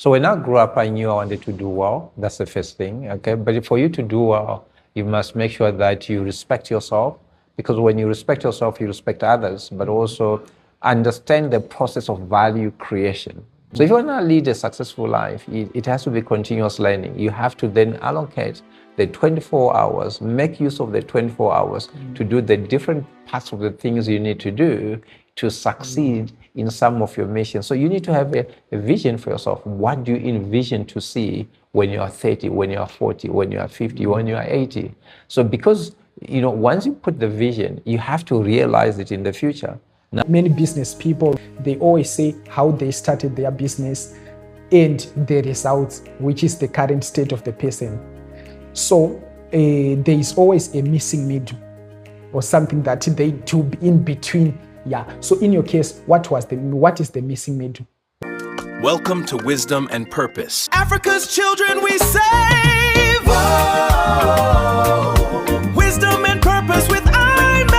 So when I grew up, I knew I wanted to do well. That's the first thing, okay? But for you to do well, you must make sure that you respect yourself, because when you respect yourself, you respect others, but also understand the process of value creation. So if you want to lead a successful life, it has to be continuous learning. You have to then allocate the 24 hours, make use of the 24 hours to do the different parts of the things you need to do to succeed in some of your missions. So you need to have a vision for yourself. What do you envision to see when you are 30, when you are 40, when you are 50, when you are 80? So because, once you put the vision, you have to realize it in the future. Now, many business people, they always say how they started their business and the results, which is the current state of the person. So there is always a missing middle or something that they do in between. Yeah. So in your case, what is the missing middle? Welcome to Wisdom and Purpose. Africa's children we save. Whoa. Wisdom and Purpose with IME.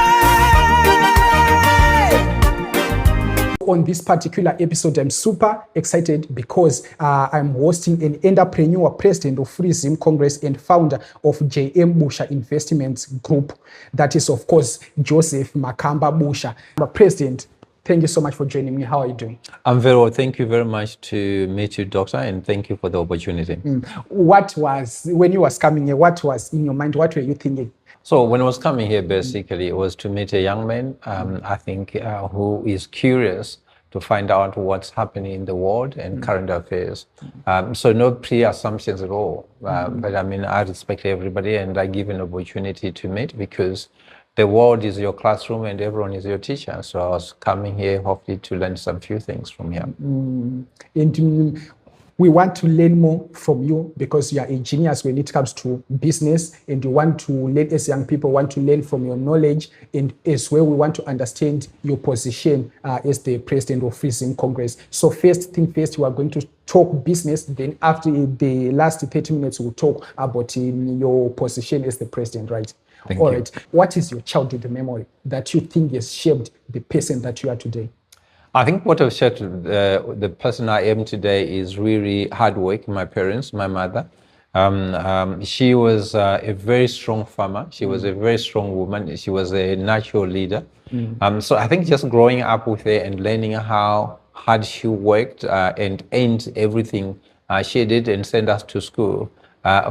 On this particular episode, I'm super excited because I'm hosting an entrepreneur, president of Freezim Congress and founder of J.M. Busha Investments Group. That is, of course, Joseph Makamba Busha. President, thank you so much for joining me. How are you doing? I'm very well. Thank you very much to meet you, Doctor, and thank you for the opportunity. When you was coming here, what was in your mind? What were you thinking? So when I was coming here, basically, it was to meet a young man, I think, who is curious to find out what's happening in the world and current affairs. So no pre-assumptions at all. But I mean, I respect everybody and I give an opportunity to meet because the world is your classroom and everyone is your teacher. So I was coming here hopefully to learn some few things from here. And we want to learn more from you because you are a genius when it comes to business, and you want to learn, as young people want to learn from your knowledge, and as well we want to understand your position as the president of Freezim Congress. So first thing first, we are going to talk business, then after the last 30 minutes we'll talk about your position as the president, right? Thank All you. right. What is your childhood memory that you think has shaped the person that you are today? I think what has shaped the person I am today is really hard work. My parents, my mother, she was a very strong farmer. She was a very strong woman. She was a natural leader. So I think just growing up with her and learning how hard she worked and earned everything she did and sent us to school.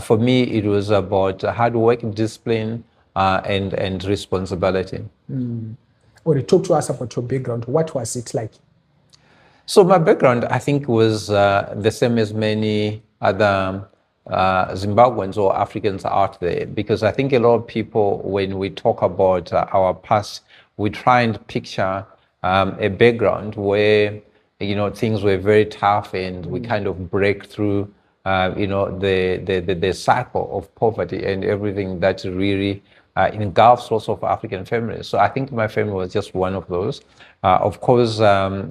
For me, it was about hard work, discipline, and responsibility. Or talk to us about your background. What was it like? So my background, I think, was the same as many other Zimbabweans or Africans out there, because I think a lot of people, when we talk about our past, we try and picture a background where, things were very tough and we kind of break through, the cycle of poverty and everything that really engulfs lots of African families. So I think my family was just one of those. Of course,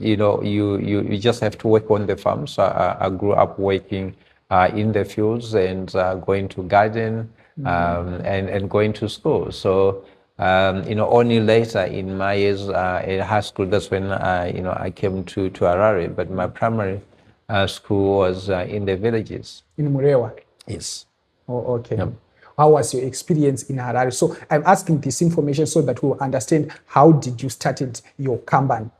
you just have to work on the farm. So I grew up working in the fields and going to garden and going to school. So, only later in my years in high school, that's when I came to Harare. But my primary school was in the villages. In Murewa? Yes. Oh, okay. Yep. How was your experience in Harare? So I'm asking this information so that we'll understand how did you started your company.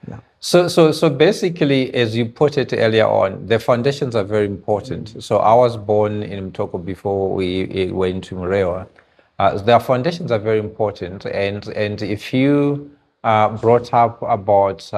Yeah. So basically, as you put it earlier on, the foundations are very important. So I was born in Mtoko before we went to Murewa. The foundations are very important, and if you brought up about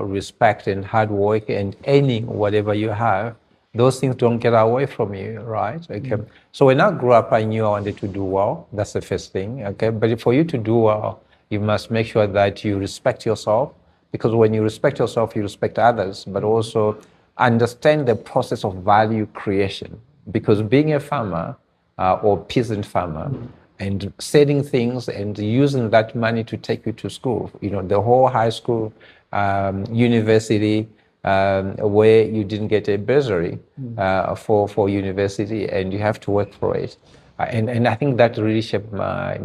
respect and hard work and earning whatever you have, those things don't get away from you, right? Okay. So when I grew up, I knew I wanted to do well. That's the first thing. Okay. But for you to do well, you must make sure that you respect yourself, because when you respect yourself, you respect others, but also understand the process of value creation. Because being a farmer or peasant farmer and selling things and using that money to take you to school, the whole high school, university, where you didn't get a bursary for university and you have to work for it. And I think that really shaped my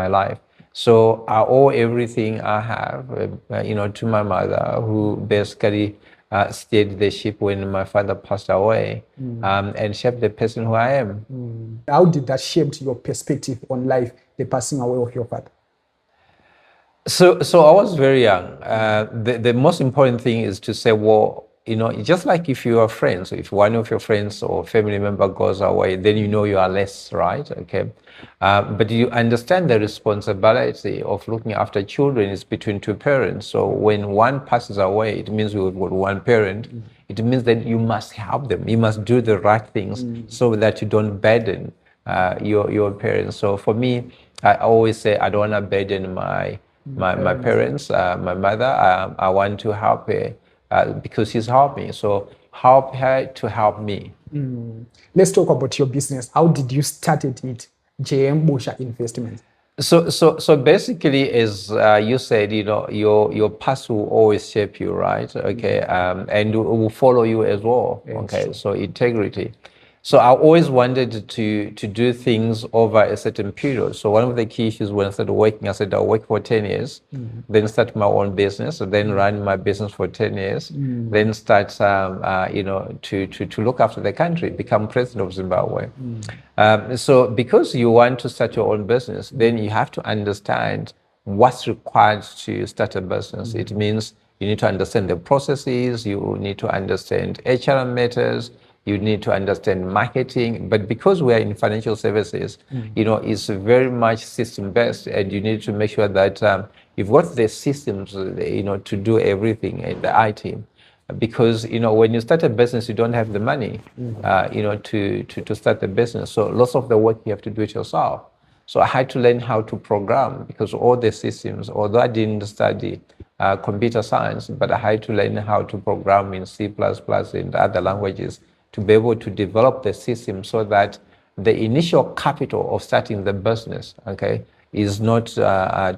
life. So I owe everything I have, to my mother, who basically steered the ship when my father passed away, and shaped the person who I am. How did that shape your perspective on life, the passing away of your father? So I was very young. The most important thing is to say, well, just like if you are friends, if one of your friends or family member goes away, then you are less, right? Okay. But you understand the responsibility of looking after children is between two parents. So when one passes away, it means we've got one parent. It means that you must help them. You must do the right things so that you don't burden your parents. So for me, I always say I don't want to burden my parents, my mother. I want to help her because she's helped me. So help her to help me. Let's talk about your business. How did you start it, JM Busha Investments? So basically, as you said, your past will always shape you, right? Okay, and will follow you as well. Okay, so integrity. So I always wanted to do things over a certain period. So one of the key issues when I started working, I said I'll work for 10 years, then start my own business, then run my business for 10 years, then start, to look after the country, become president of Zimbabwe. So because you want to start your own business, then you have to understand what's required to start a business. It means you need to understand the processes, you need to understand HR matters, you need to understand marketing, but because we are in financial services, it's very much system-based, and you need to make sure that you've got the systems, to do everything in the IT. Because, when you start a business, you don't have the money, to start the business. So lots of the work you have to do it yourself. So I had to learn how to program because all the systems, although I didn't study computer science, but I had to learn how to program in C++ and other languages to be able to develop the system so that the initial capital of starting the business, okay, is not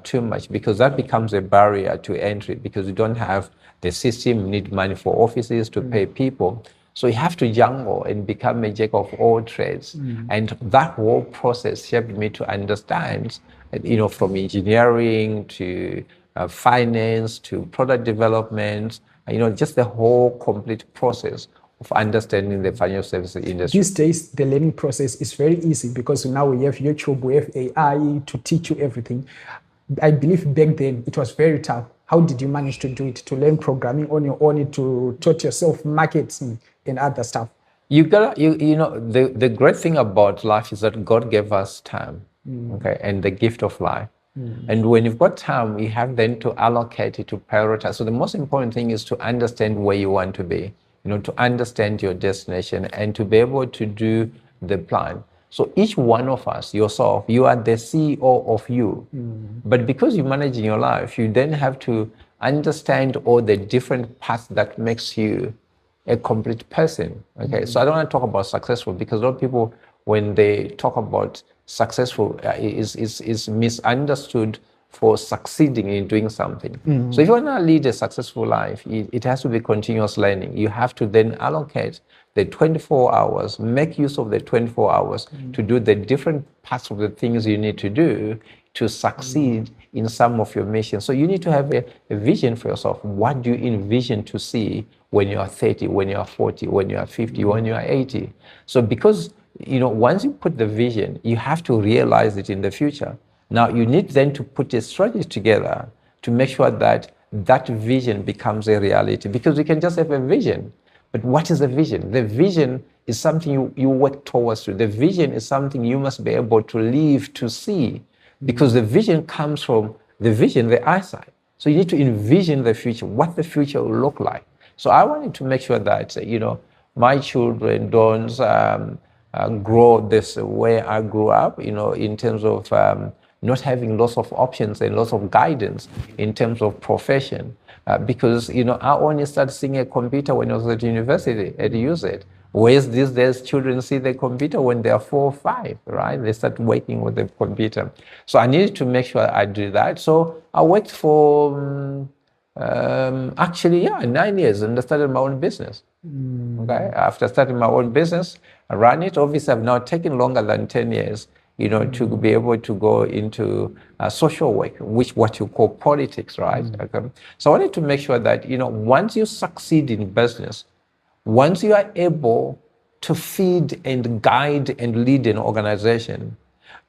too much, because that becomes a barrier to entry because you don't have the system, you need money for offices to pay people. So you have to jungle and become a jack of all trades. And that whole process shaped me to understand, from engineering to finance to product development, just the whole complete process of understanding the financial services industry. These days, the learning process is very easy because now we have YouTube, we have AI to teach you everything. I believe back then it was very tough. How did you manage to do it, to learn programming on your own, to teach yourself marketing and other stuff? The great thing about life is that God gave us time, okay, and the gift of life. And when you've got time, you have then to allocate it, to prioritize. So the most important thing is to understand where you want to be, to understand your destination and to be able to do the plan. So each one of us, yourself, you are the CEO of you. But because you're managing your life, you then have to understand all the different paths that makes you a complete person. Okay, so I don't want to talk about successful because a lot of people, when they talk about successful, is misunderstood for succeeding in doing something. So if you want to lead a successful life, it has to be continuous learning. You have to then allocate the 24 hours, make use of the 24 hours to do the different parts of the things you need to do to succeed in some of your missions. So you need to have a vision for yourself. What do you envision to see when you are 30, when you are 40, when you are 50, when you are 80? So because, once you put the vision, you have to realize it in the future. Now, you need then to put a strategy together to make sure that that vision becomes a reality, because you can just have a vision. But what is the vision? The vision is something you work towards. The vision is something you must be able to live to see, because the vision comes from the vision, the eyesight. So you need to envision the future, what the future will look like. So I wanted to make sure that, my children don't grow this way I grew up, in terms of not having lots of options and lots of guidance in terms of profession. Because, I only started seeing a computer when I was at university at UZ. Whereas these days, children see the computer when they are 4 or 5, right? They start working with the computer. So I needed to make sure I do that. So I worked for, 9 years, and I started my own business. Okay. After starting my own business, I ran it. Obviously, I've now taken longer than 10 years. to be able to go into social work, which what you call politics, right? Okay. So I wanted to make sure that, once you succeed in business, once you are able to feed and guide and lead an organization,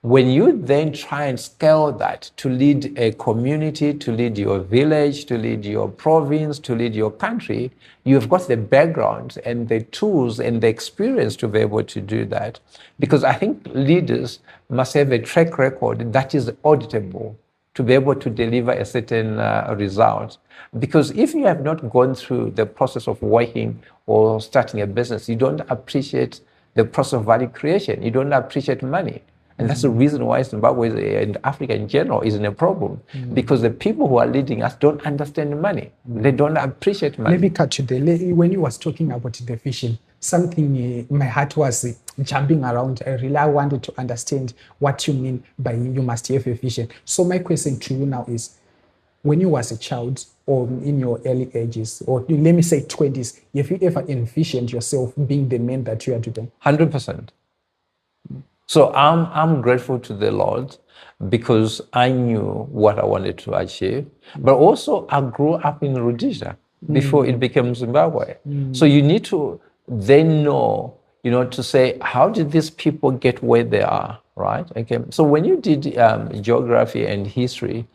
when you then try and scale that to lead a community, to lead your village, to lead your province, to lead your country, you've got the background and the tools and the experience to be able to do that. Because I think leaders must have a track record that is auditable to be able to deliver a certain result. Because if you have not gone through the process of working or starting a business, you don't appreciate the process of value creation. You don't appreciate money. And that's the reason why Zimbabwe and Africa in general is in a problem, because the people who are leading us don't understand money. They don't appreciate money. Let me cut you there. When you was talking about the vision, something my heart was jumping around. I wanted to understand what you mean by you must have a vision. So my question to you now is, when you was a child or in your early ages, or let me say 20s, have you ever envisioned yourself being the man that you are today? 100%. So I'm grateful to the Lord because I knew what I wanted to achieve, but also I grew up in Rhodesia before it became Zimbabwe. So you need to then know, to say, how did these people get where they are, right? Okay. So when you did geography and history,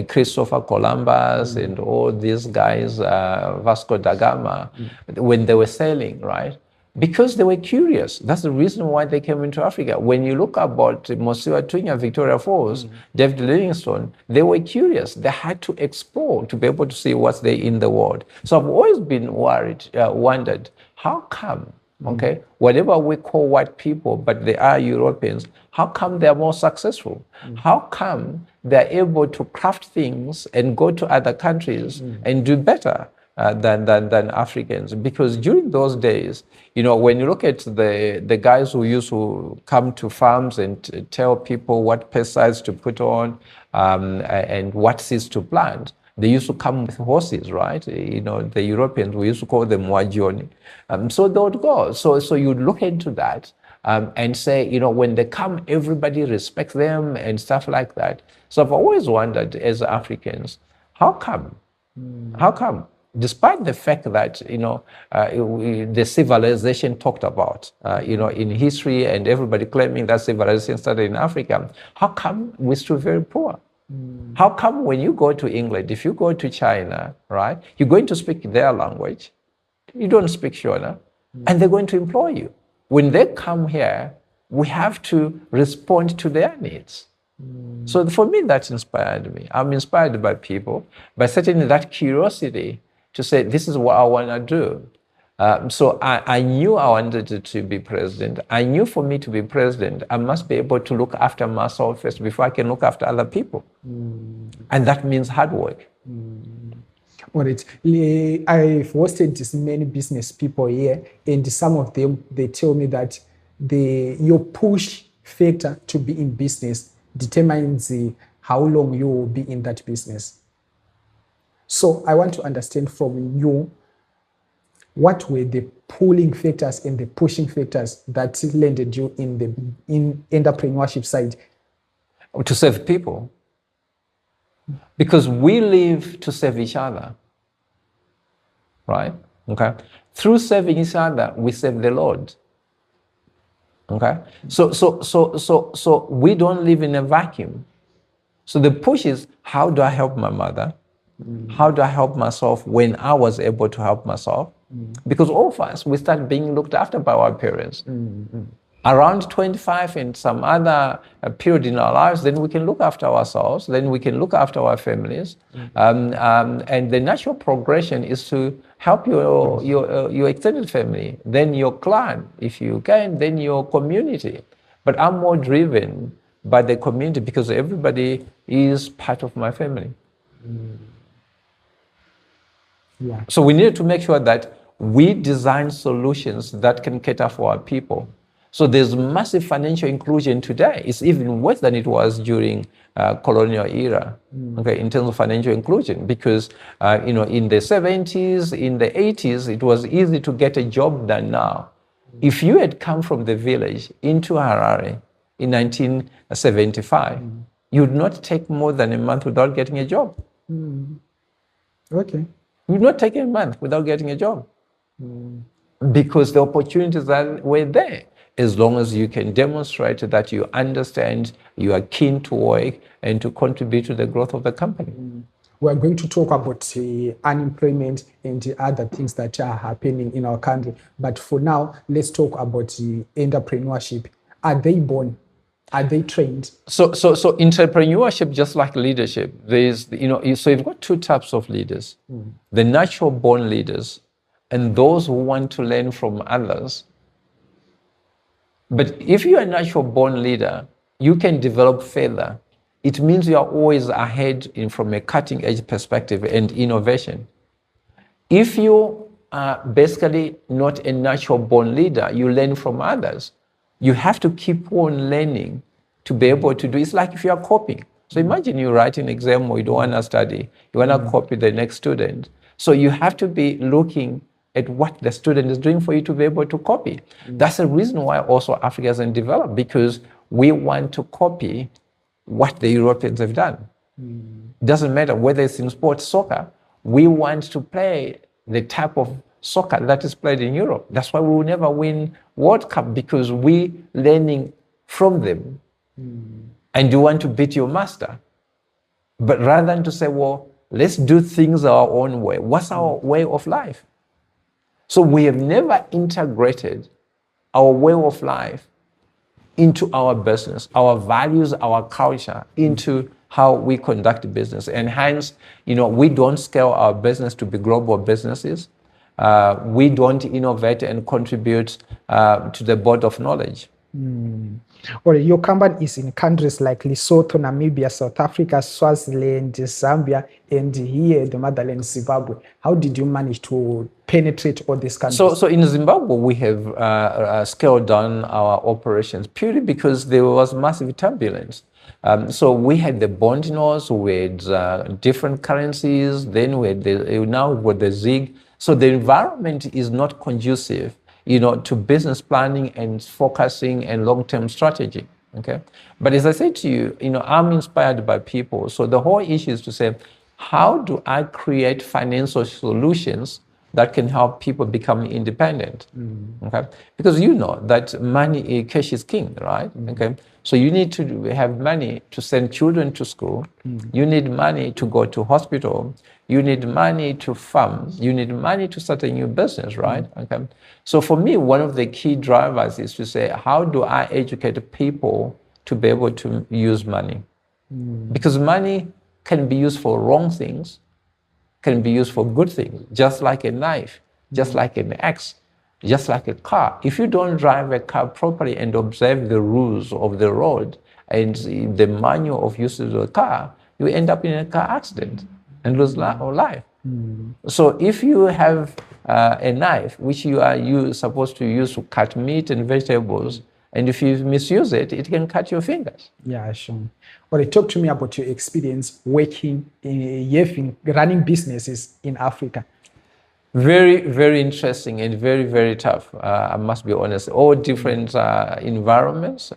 Christopher Columbus and all these guys, Vasco da Gama, when they were sailing, right? Because they were curious. That's the reason why they came into Africa. When you look about Mosiwa Tunya, Victoria Falls, David Livingstone, they were curious. They had to explore to be able to see what's there in the world. So I've always been wondered, how come, okay, whatever we call white people, but they are Europeans, how come they're more successful? How come they're able to craft things and go to other countries and do better than Africans? Because during those days, when you look at the guys who used to come to farms and tell people what pesticides to put on and what seeds to plant, they used to come with horses, right? The Europeans, we used to call them wajoni. So they would go. So you'd look into that and say, when they come, everybody respects them and stuff like that. So I've always wondered, as Africans, how come? How come? Despite the fact that, the civilization talked about, in history and everybody claiming that civilization started in Africa, how come we're still very poor? How come when you go to England, if you go to China, right, you're going to speak their language, you don't speak Shona, and they're going to employ you. When they come here, we have to respond to their needs. So for me, that inspired me. I'm inspired by people, but certainly that curiosity to say, this is what I want to do. So I knew I wanted to be president. I knew for me to be president, I must be able to look after myself first before I can look after other people. And that means hard work. All right. I've hosted many business people here, and some of them, they tell me that your push factor to be in business determines how long you will be in that business. So I want to understand from you, what were the pulling factors and the pushing factors that landed you in entrepreneurship side? To serve people. Because we live to serve each other, right? Okay. Through serving each other, we serve the Lord. Okay. So we don't live in a vacuum. So the push is, how do I help my mother? How do I help myself when I was able to help myself? Because all of us, we start being looked after by our parents. Around 25 and some other period in our lives, then we can look after ourselves, then we can look after our families. And the natural progression is to help your extended family, then your clan, if you can, then your community. But I'm more driven by the community because everybody is part of my family. Yeah. So we need to make sure that we design solutions that can cater for our people. So there's massive financial inclusion today. It's even worse than it was during colonial era, okay, in terms of financial inclusion, because in the 70s, in the 80s, it was easy to get a job than now. If you had come from the village into Harare in 1975, you would not take more than a month without getting a job. Okay. You would not take a month without getting a job. Because the opportunities that were there, as long as you can demonstrate that you understand, you are keen to work and to contribute to the growth of the company. We are going to talk about unemployment and the other things that are happening in our country. But for now, let's talk about the entrepreneurship. Are they born? Are they trained? So entrepreneurship, just like leadership, there's, so you've got two types of leaders: the natural born leaders and those who want to learn from others. But if you're a natural born leader, you can develop further. It means you are always ahead from a cutting edge perspective and innovation. If you are basically not a natural born leader, you learn from others. You have to keep on learning to be able to do. It's like if you are copying. So imagine you write an exam or you don't want to study, you want to copy the next student. So you have to be looking at what the student is doing for you to be able to copy. That's the reason why also Africa hasn't developed, because we want to copy what the Europeans have done. It doesn't matter whether it's in sports, soccer, we want to play the type of soccer that is played in Europe. That's why we will never win World Cup, because we learning from them. And you want to beat your master. But rather than to say, well, let's do things our own way. What's our way of life? So we have never integrated our way of life into our business, our values, our culture, into how we conduct business. And hence, we don't scale our business to be global businesses. We don't innovate and contribute to the board of knowledge. Well, your company is in countries like Lesotho, Namibia, South Africa, Swaziland, Zambia, and here the motherland, Zimbabwe. How did you manage to penetrate all these countries? So in Zimbabwe, we have scaled down our operations purely because there was massive turbulence. So we had the bond notes, we had different currencies, then we had now we've got the ZIG. So the environment is not conducive, to business planning and focusing and long-term strategy. Okay, but as I said to you, I'm inspired by people. So the whole issue is to say, how do I create financial solutions that can help people become independent? Okay, because that money, cash is king, right? Okay, so you need to have money to send children to school. You need money to go to hospital. You need money to farm. You need money to start a new business, right? Okay. So for me, one of the key drivers is to say, how do I educate people to be able to use money? Because money can be used for wrong things, can be used for good things, just like a knife, just like an axe, just like a car. If you don't drive a car properly and observe the rules of the road and the manual of use of the car, you end up in a car accident and lose life. So if you have a knife, which you supposed to use to cut meat and vegetables, and if you misuse it, it can cut your fingers. Yeah, sure. Well, talk to me about your experience working, running businesses in Africa. Very, very interesting and very, very tough. I must be honest. All different environments.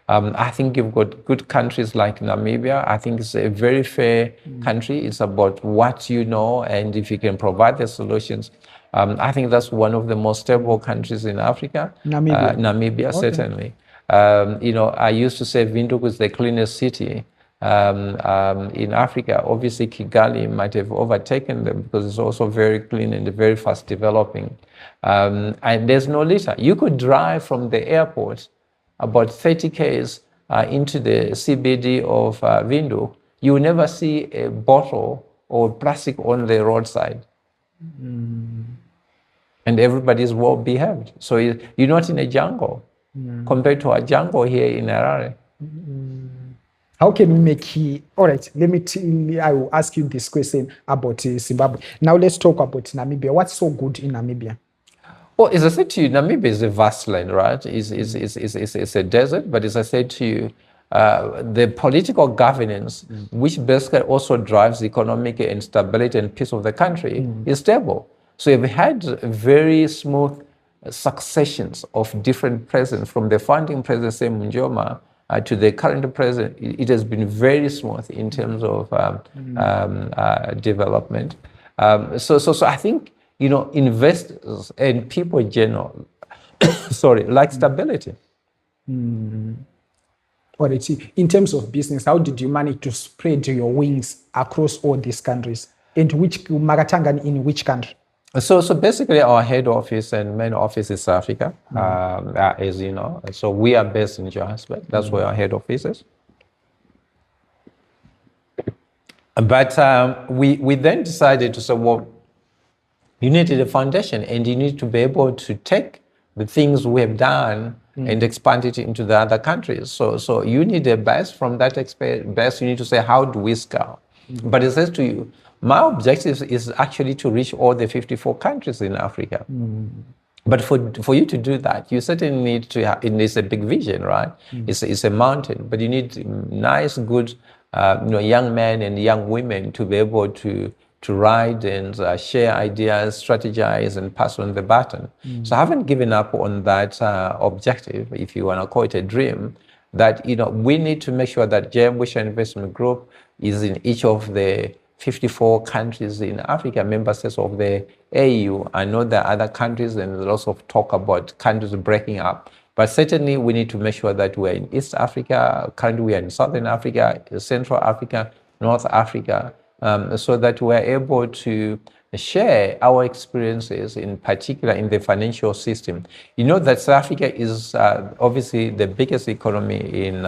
I think you've got good countries like Namibia. I think it's a very fair country. It's about what you know, and if you can provide the solutions. I think that's one of the most stable countries in Africa. Namibia, okay. Certainly. I used to say Windhoek is the cleanest city in Africa. Obviously, Kigali might have overtaken them because it's also very clean and very fast developing. And there's no litter. You could drive from the airport about 30 km into the CBD of Windhoek. You will never see a bottle or plastic on the roadside. And everybody is well behaved. So you're not in a jungle compared to a jungle here in Harare. How can we make it? All right, I will ask you this question about Zimbabwe. Now let's talk about Namibia. What's so good in Namibia? Well, as I said to you, Namibia is a vast land, right? It's a desert, but as I said to you, the political governance, which basically also drives economic and stability and peace of the country, is stable. So you've had very smooth, successions of different presidents, from the founding president, Sam Nujoma, to the current president, it has been very smooth in terms of development. So I think, investors and people in general, like stability. Or in terms of business, how did you manage to spread your wings across all these countries? And which Magatangan in which country? So basically, our head office and main office is South Africa, as you know. So we are based in Johannesburg. That's where our head office is. But we then decided to say, well, you needed a foundation, and you need to be able to take the things we have done and expand it into the other countries. So you need a base. From that base, you need to say, how do we scale? But it says to you, my objective is actually to reach all the 54 countries in Africa. But for you to do that, you certainly need to have, it's a big vision, right? It's a mountain, but you need nice, good, young men and young women to be able to ride and share ideas, strategize, and pass on the baton. So I haven't given up on that objective, if you want to call it a dream, that we need to make sure that J.M. Busha Investment Group is in each of the 54 countries in Africa, member states of the AU. I know there are other countries, and there's lots of talk about countries breaking up. But certainly we need to make sure that we're in East Africa, currently we are in Southern Africa, Central Africa, North Africa, so that we're able to share our experiences, in particular in the financial system. You know that South Africa is obviously the biggest economy in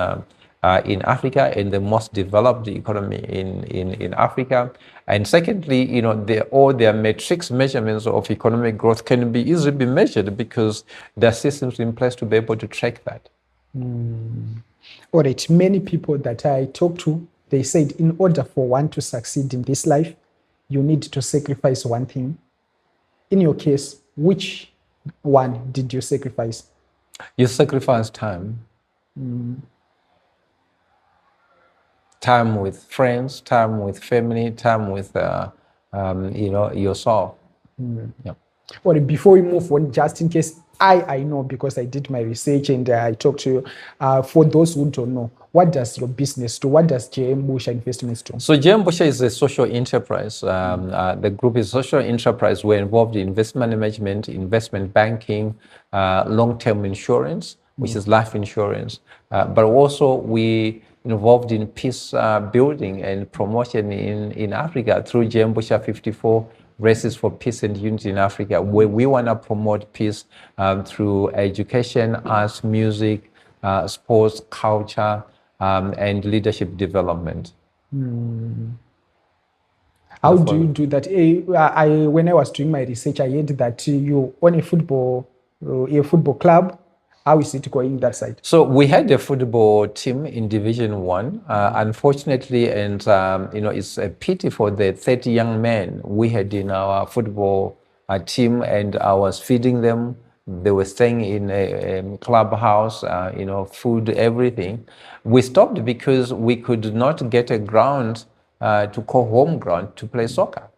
Africa and the most developed economy in Africa. And secondly, all their metrics, measurements of economic growth can be easily be measured because there are systems in place to be able to track that. All right, many people that I talked to, they said in order for one to succeed in this life, you need to sacrifice one thing. In your case, which one did you sacrifice? You sacrifice time. Time with friends, time with family, time with yourself. Yeah. Well, before we move on, just in case I know, because I did my research and I talked to you, for those who don't know, what does your business do? What does J.M. Busha Investments do? So J.M. Busha is a social enterprise. The group is a social enterprise. We're involved in investment management, investment banking, long-term insurance, which is life insurance, but also we involved in peace building and promotion in Africa through J.M. Busha 54 Races for Peace and Unity in Africa, where we want to promote peace through education, arts, music, sports, culture, and leadership development. How do you do that? When I was doing my research, I heard that you own a football club. How is it going that side? So we had a football team in Division 1. Unfortunately, and it's a pity for the 30 young men we had in our football team, and I was feeding them. They were staying in a clubhouse, food, everything. We stopped because we could not get a ground to call home ground to play soccer.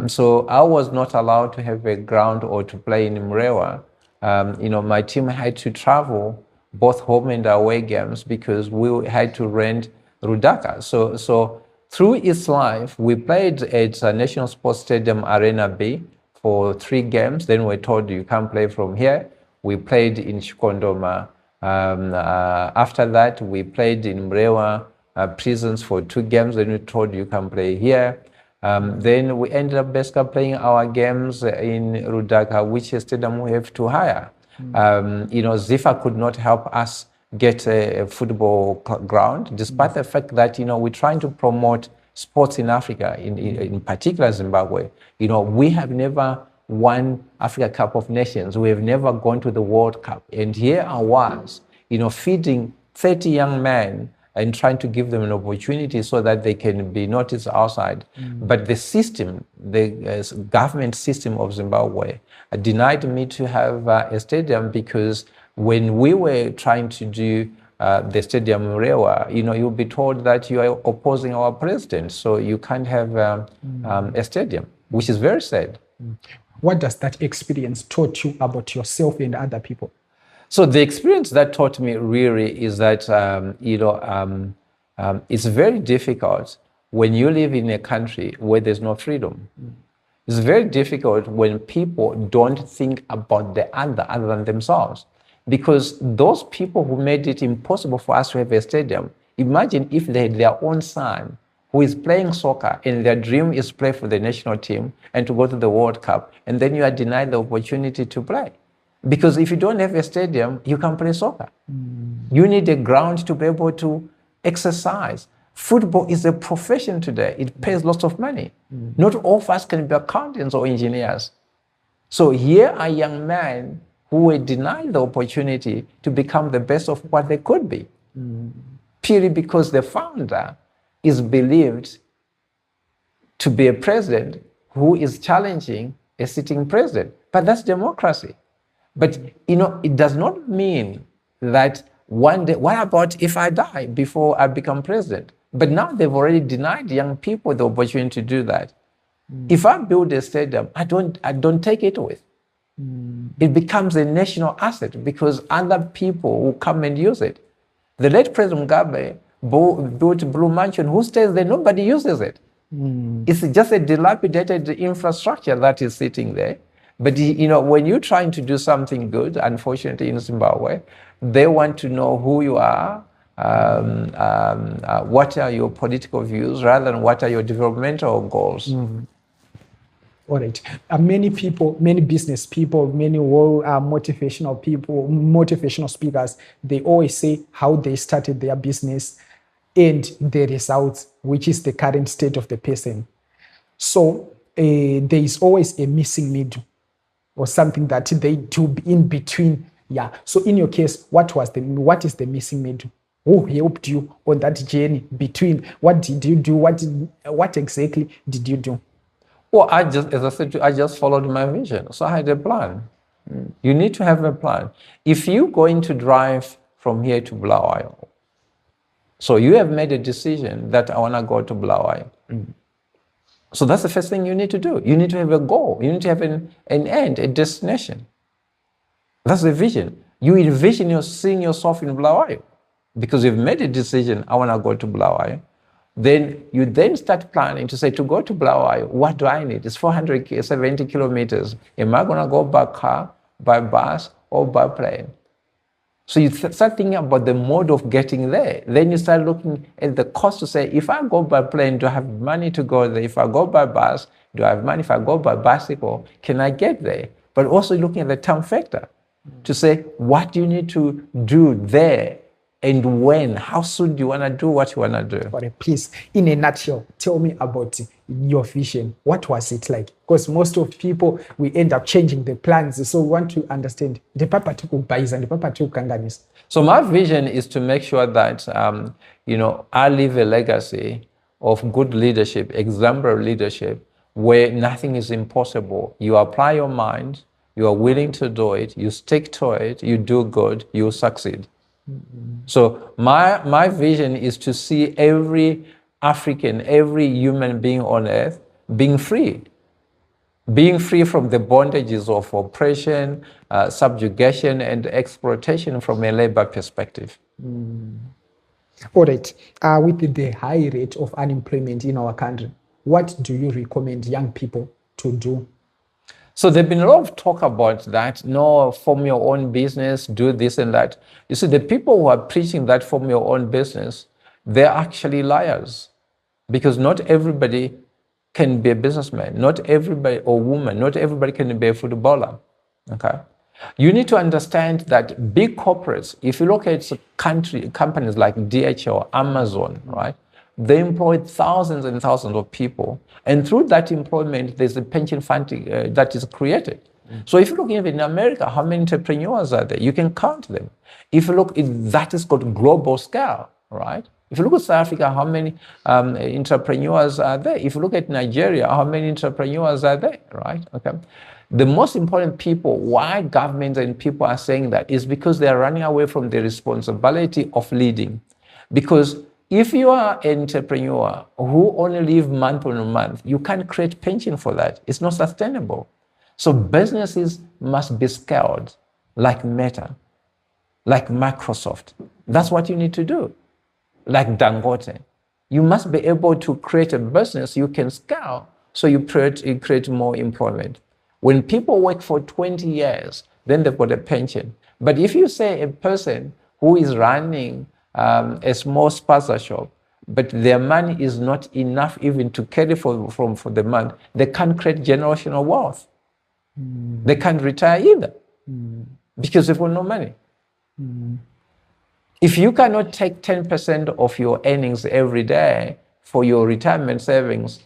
So I was not allowed to have a ground or to play in Mrewa. My team had to travel both home and away games because we had to rent Rudaka. So through its life, we played at National Sports Stadium Arena B for 3 games. Then we told you can't play from here. We played in Chikondoma. After that, we played in Mrewa prisons for 2 games. Then we told you can play here. Then we ended up basically playing our games in Rudaka, which is a stadium we have to hire. Zifa could not help us get a football ground, despite the fact that, we're trying to promote sports in Africa, in particular Zimbabwe. We have never won Africa Cup of Nations. We have never gone to the World Cup. And here I was, feeding 30 young men and trying to give them an opportunity so that they can be noticed outside. But the system, the government system of Zimbabwe denied me to have a stadium because when we were trying to do the stadium in Rewa, you'll be told that you are opposing our president, so you can't have a stadium, which is very sad. What does that experience taught you about yourself and other people? So the experience that taught me really is that, it's very difficult when you live in a country where there's no freedom. It's very difficult when people don't think about the other than themselves. Because those people who made it impossible for us to have a stadium, imagine if they had their own son who is playing soccer and their dream is to play for the national team and to go to the World Cup, and then you are denied the opportunity to play. Because if you don't have a stadium, you can't play soccer. You need a ground to be able to exercise. Football is a profession today. It pays lots of money. Not all of us can be accountants or engineers. So here are young men who were denied the opportunity to become the best of what they could be. Purely because the founder is believed to be a president who is challenging a sitting president. But that's democracy. But, it does not mean that one day, what about if I die before I become president? But now they've already denied young people the opportunity to do that. If I build a stadium, I don't take it with. It becomes a national asset because other people will come and use it. The late President Mugabe built Blue Mansion. Who stays there? Nobody uses it. It's just a dilapidated infrastructure that is sitting there. But when you're trying to do something good, unfortunately in Zimbabwe, they want to know who you are, what are your political views, rather than what are your developmental goals. All right. Many people, many business people, many motivational people, motivational speakers, they always say how they started their business and the results, which is the current state of the person. So there is always a missing middle or something that they do in between. Yeah. So in your case, what is the missing middle? Who helped you on that journey between? What did you do? What exactly did you do? Well, as I said, I just followed my vision. So I had a plan. You need to have a plan. If you're going to drive from here to Bulawayo, so you have made a decision that I want to go to Bulawayo. So that's the first thing you need to do. You need to have a goal. You need to have an end, a destination. That's the vision. You envision seeing yourself in Bulawayo because you've made a decision, I want to go to Bulawayo. Then you start planning to say, to go to Bulawayo, what do I need? It's 470 kilometers. Am I going to go by car, by bus, or by plane? So you start thinking about the mode of getting there. Then you start looking at the cost to say, if I go by plane, do I have money to go there? If I go by bus, do I have money? If I go by bicycle, can I get there? But also looking at the time factor to say, what do you need to do there? And when? How soon do you want to do what you want to do? Please, in a nutshell, tell me about your vision. What was it like? Because most of people, we end up changing the plans. So we want to understand. So my vision is to make sure that, I leave a legacy of good leadership, exemplary leadership, where nothing is impossible. You apply your mind, you are willing to do it, you stick to it, you do good, you succeed. So my vision is to see every African, every human being on earth being free from the bondages of oppression, subjugation, and exploitation from a labor perspective. All right. With the high rate of unemployment in our country, what do you recommend young people to do? So there's been a lot of talk about that. No, form your own business, do this and that. You see, the people who are preaching that form your own business, they're actually liars. Because not everybody can be a businessman. Not everybody, or woman, not everybody can be a footballer. Okay? You need to understand that big corporates, if you look at companies like DHL, Amazon, right? They employ thousands and thousands of people. And through that employment, there's a pension fund that is created. So if you look even in America, how many entrepreneurs are there? You can count them. If you look, that is called global scale, right? If you look at South Africa, how many entrepreneurs are there? If you look at Nigeria, how many entrepreneurs are there, right? Okay. The most important people, why governments and people are saying that, is because they are running away from the responsibility of leading. Because if you are an entrepreneur who only live month on month, you can't create pension for that. It's not sustainable. So businesses must be scaled like Meta, like Microsoft. That's what you need to do. Like Dangote. You must be able to create a business you can scale so you create more employment. When people work for 20 years, then they've got a pension. But if you say a person who is running a small spaza shop, but their money is not enough even to carry for the month, they can't create generational wealth. They can't retire either because they've got no money. If you cannot take 10% of your earnings every day for your retirement savings,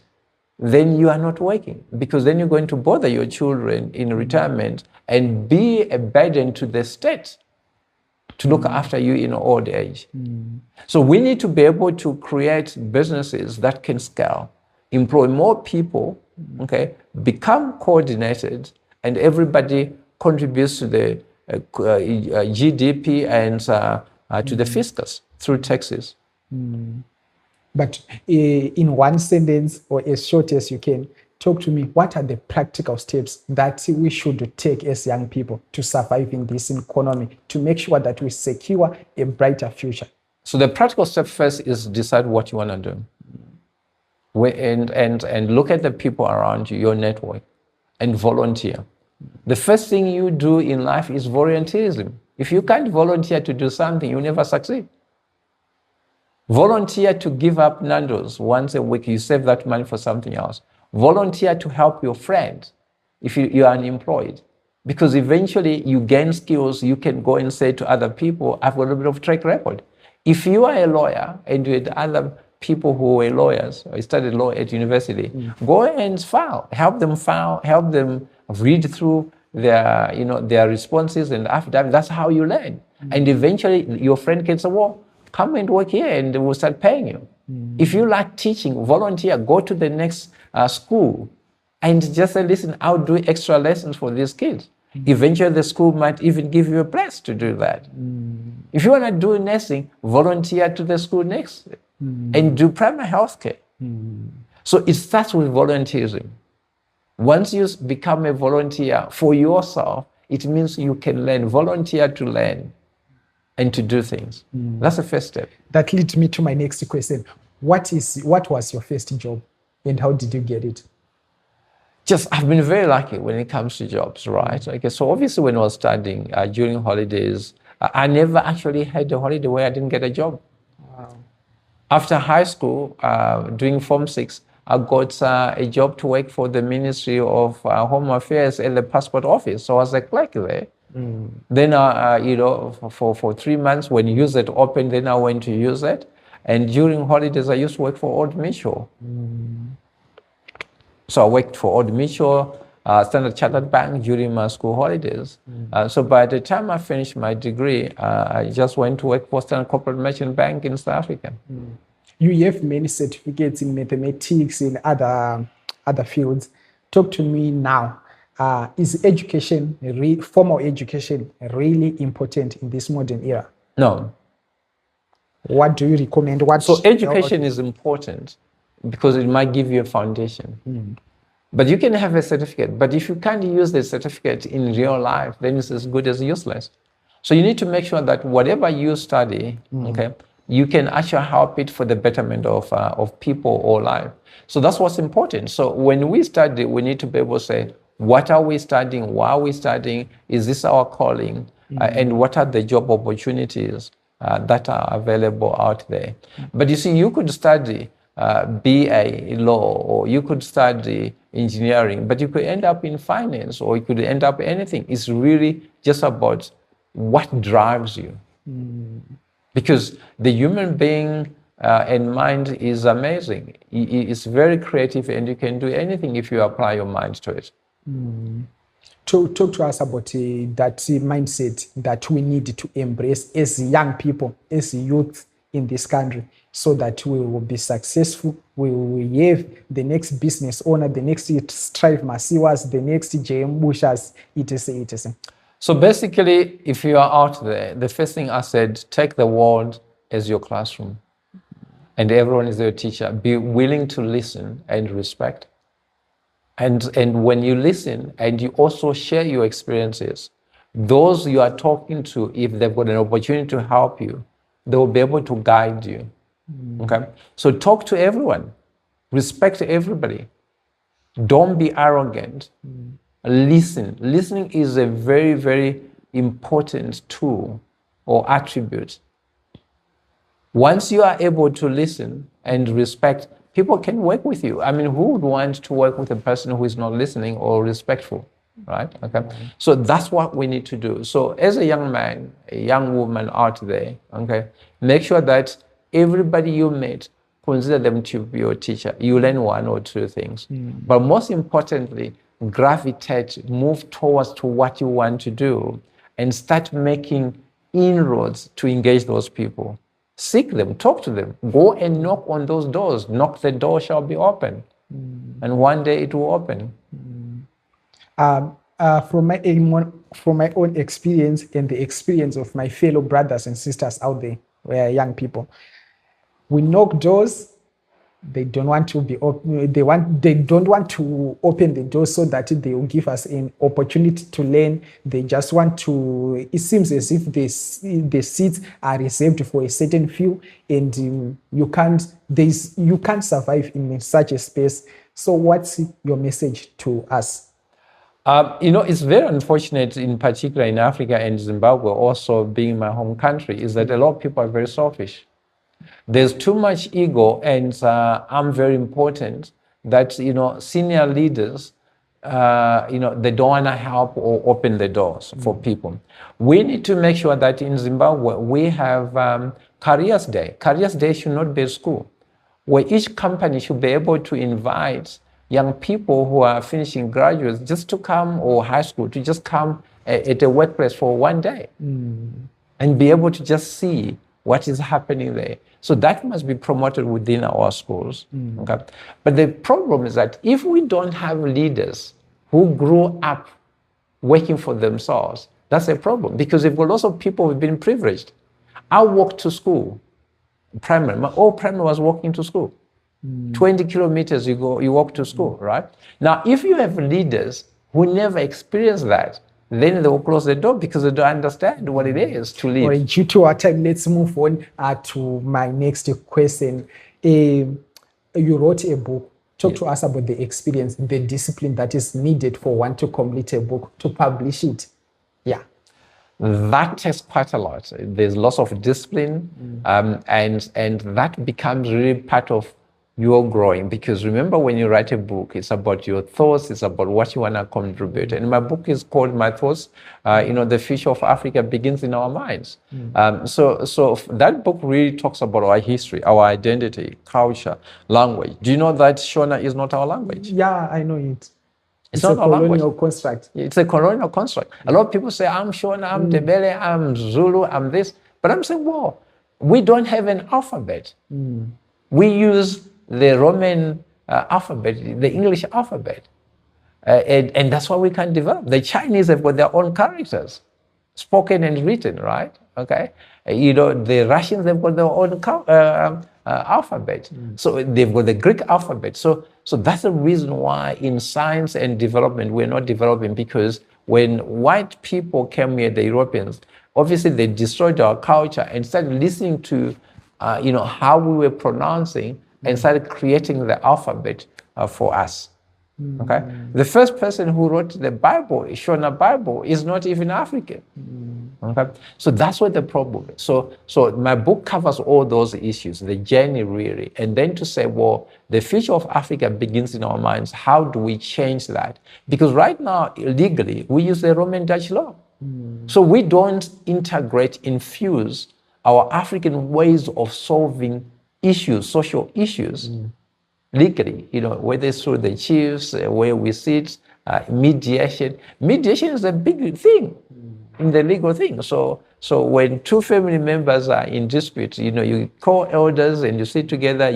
then you are not working, because then you're going to bother your children in retirement and be a burden to the state to look after you in old age. So we need to be able to create businesses that can scale, employ more people, okay, become coordinated, and everybody contributes to the GDP and to the fiscus through taxes. But in one sentence, or as short as you can, talk to me, what are the practical steps that we should take as young people to survive in this economy, to make sure that we secure a brighter future? So the practical step first is decide what you want to do. And look at the people around you, your network, and volunteer. The first thing you do in life is volunteerism. If you can't volunteer to do something, you never succeed. Volunteer to give up Nando's once a week, you save that money for something else. Volunteer to help your friend if you are unemployed, because eventually you gain skills. You can go and say to other people, I've got a bit of track record. If you are a lawyer and you had other people who were lawyers, or studied law at university, go and help them read through their responses and affidavit. That's how you learn. And eventually your friend can say, well, come and work here and we'll start paying you. If you like teaching, volunteer, go to the next school and just say, listen, I'll do extra lessons for these kids. Eventually the school might even give you a place to do that. If you want to do nursing, volunteer to the school next and do primary health care. So it starts with volunteerism. Once you become a volunteer for yourself, it means you can learn. Volunteer to learn and to do things. That's the first step. That leads me to my next question. What was your first job and how did you get it? I've been very lucky when it comes to jobs, right? Okay, so obviously when I was studying during holidays, I never actually had a holiday where I didn't get a job. Wow. After high school, doing Form 6, I got a job to work for the Ministry of Home Affairs at the passport office. So I was a clerk there. Then, for 3 months, when UZ opened, then I went to UZ. And during holidays, I used to work for Old Mutual. So I worked for Old Mutual, Standard Chartered Bank during my school holidays. So by the time I finished my degree, I just went to work for Standard Corporate Merchant Bank in South Africa. You have many certificates in mathematics, in other fields. Talk to me now. Is education, formal education, really important in this modern era? No. What do you recommend? So education is important because it might give you a foundation. But you can have a certificate, but if you can't use the certificate in real life, then it's as good as useless. So you need to make sure that whatever you study, okay, you can actually help it for the betterment of people or life. So that's what's important. So when we study, we need to be able to say, what are we studying? Why are we studying? Is this our calling? And what are the job opportunities that are available out there? But you see, you could study BA law, or you could study engineering, but you could end up in finance, or you could end up anything. It's really just about what drives you. Because the human being and mind is amazing. It's very creative, and you can do anything if you apply your mind to it. Talk to us about that mindset that we need to embrace as young people, as youth in this country, so that we will be successful. We will have the next business owner, the next Strive Masiwas, the next JM Bushas, etc., etc. So basically, if you are out there, the first thing I said, take the world as your classroom, and everyone is your teacher. Be willing to listen and respect, And when you listen and you also share your experiences, those you are talking to, if they've got an opportunity to help you, they will be able to guide you. Okay? So talk to everyone. Respect everybody. Don't be arrogant. Listen. Listening is a very, very important tool or attribute. Once you are able to listen and respect, people can work with you. I mean, who would want to work with a person who is not listening or respectful, right? Okay. So that's what we need to do. So as a young man, a young woman out there, okay, make sure that everybody you meet, consider them to be your teacher. You learn one or two things. But most importantly, gravitate, move towards to what you want to do and start making inroads to engage those people. Seek them, talk to them, go and knock on those doors. Knock, the door shall be open. And one day it will open. From my own experience and the experience of my fellow brothers and sisters out there, who are young people, we knock doors. They don't want to be open. They don't want to open the door so that they will give us an opportunity to learn. They just want to. It seems as if the seats are reserved for a certain few, and you can't survive in such a space. So, what's your message to us? It's very unfortunate, in particular in Africa and Zimbabwe, also being my home country, is that a lot of people are very selfish. There's too much ego, and I'm very important that, senior leaders, they don't want to help or open the doors for people. We need to make sure that in Zimbabwe, we have Careers Day. Careers Day should not be a school, where each company should be able to invite young people who are finishing graduates just to come, or high school, to just come at a workplace for one day and be able to just see what is happening there. So that must be promoted within our schools. Okay? But the problem is that if we don't have leaders who grew up working for themselves, that's a problem, because there were lots of people who've been privileged. I walked to school, primary. My old primary was walking to school. 20 kilometers you walk to school, right? Now, if you have leaders who never experienced that, then they will close the door because they don't understand what it is to live. Well, due to our time, let's move on to my next question. You wrote a book. Talk to us about the experience, the discipline that is needed for one to complete a book, to publish it. Yeah. That takes quite a lot. There's lots of discipline, and that becomes really part of your growing, because remember, when you write a book, it's about your thoughts, it's about what you want to contribute. And my book is called My Thoughts, The Future of Africa Begins in Our Minds. So that book really talks about our history, our identity, culture, language. Do you know that Shona is not our language? Yeah, I know it. It's not a our colonial language. construct. It's a colonial construct. A lot of people say, I'm Shona, I'm Debele, I'm Zulu, I'm this. But I'm saying, well, we don't have an alphabet. We use the Roman alphabet, the English alphabet. And that's what we can develop. The Chinese have got their own characters, spoken and written, right? Okay. The Russians have got their own alphabet. So they've got the Greek alphabet. So that's the reason why in science and development, we're not developing, because when white people came here, the Europeans, obviously they destroyed our culture and started listening to, how we were pronouncing, and started creating the alphabet for us. Okay, the first person who wrote the Bible, Shona Bible, is not even African. Okay, so that's what the problem is. So my book covers all those issues, the journey really, and then to say, well, the future of Africa begins in our minds. How do we change that? Because right now, legally, we use the Roman Dutch law. So we don't infuse our African ways of solving issues, social issues, legally, whether it's through the chiefs, where we sit, mediation. Mediation is a big thing in the legal thing. So when two family members are in dispute, you call elders and you sit together,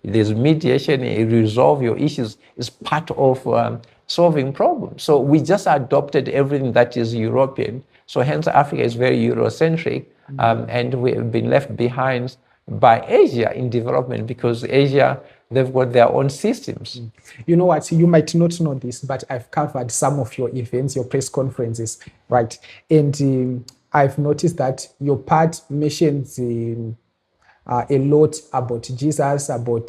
there's mediation, you resolve your issues. It's part of solving problems. So we just adopted everything that is European. So hence Africa is very Eurocentric, and we have been left behind by Asia in development, because Asia, they've got their own systems. You know what, you might not know this, but I've covered some of your events, your press conferences, right? And I've noticed that your part mentions a lot about Jesus, about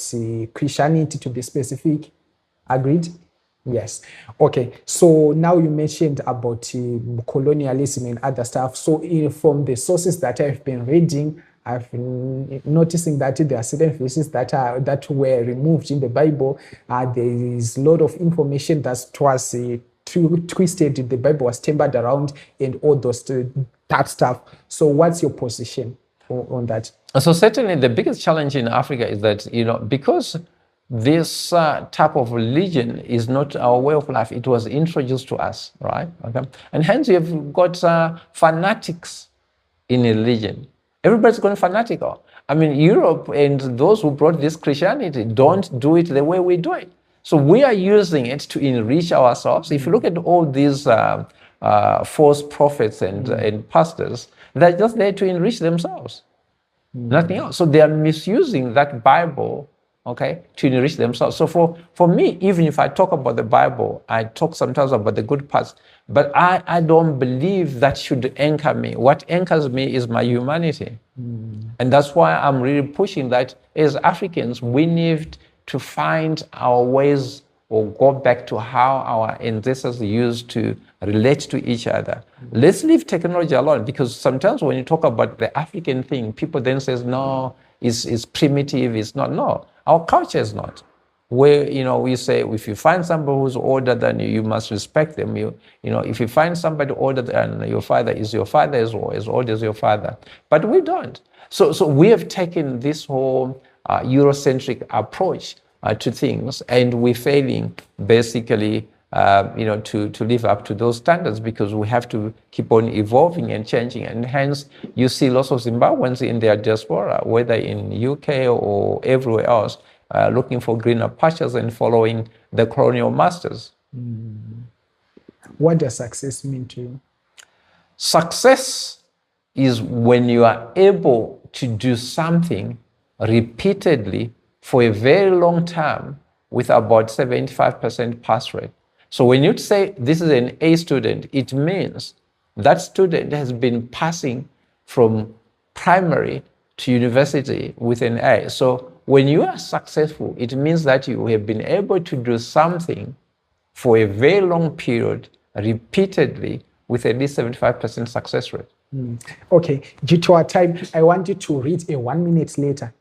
Christianity, to be specific. Agreed? Yes. Okay. So now you mentioned about colonialism and other stuff. So from the sources that I've been reading, I've been noticing that there are certain verses that were removed in the Bible. There is a lot of information that was twisted. The Bible was tempered around and all those that stuff. So what's your position on that? So certainly the biggest challenge in Africa is that, because this type of religion is not our way of life, it was introduced to us, right? Okay. And hence you've got fanatics in religion. Everybody's going fanatical. I mean, Europe and those who brought this Christianity don't do it the way we do it. So we are using it to enrich ourselves. If you look at all these false prophets and pastors, they're just there to enrich themselves. Nothing else. So they are misusing that Bible, okay, to enrich themselves. So for me, even if I talk about the Bible, I talk sometimes about the good parts, but I don't believe that should anchor me. What anchors me is my humanity. And that's why I'm really pushing that as Africans, we need to find our ways or go back to how our ancestors used to relate to each other. Let's leave technology alone, because sometimes when you talk about the African thing, people then says, no, it's primitive, it's not. No, our culture is not. Where, we say, if you find somebody who's older than you, you must respect them. If you find somebody older than your father, is your father as old as your father. But we don't. So we have taken this whole Eurocentric approach to things, and we're failing basically to live up to those standards, because we have to keep on evolving and changing. And hence you see lots of Zimbabweans in their diaspora, whether in UK or everywhere else, looking for greener pastures and following the colonial masters. What does success mean to you? Success is when you are able to do something repeatedly for a very long time with about 75% pass rate. So when you say this is an A student, it means that student has been passing from primary to university with an A. So when you are successful, it means that you have been able to do something for a very long period, repeatedly, with at least 75% success rate. Okay, due to our time, I want you to read a 1 minute letter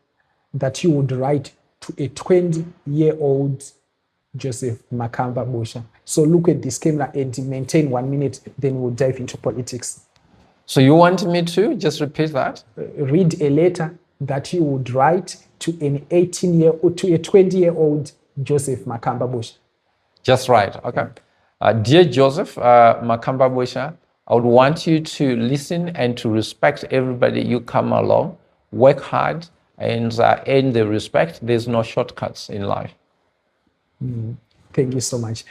that you would write to a 20-year-old Joseph Makamba Busha. So look at this camera and maintain 1 minute, then we'll dive into politics. So you want me to just repeat that? Read a letter that you would write to an 18-year-old, to a 20-year-old Joseph Makamba Busha. Just right, okay. Dear Joseph Makamba Busha, I would want you to listen and to respect everybody you come along, work hard, and earn the respect. There's no shortcuts in life. Thank you so much.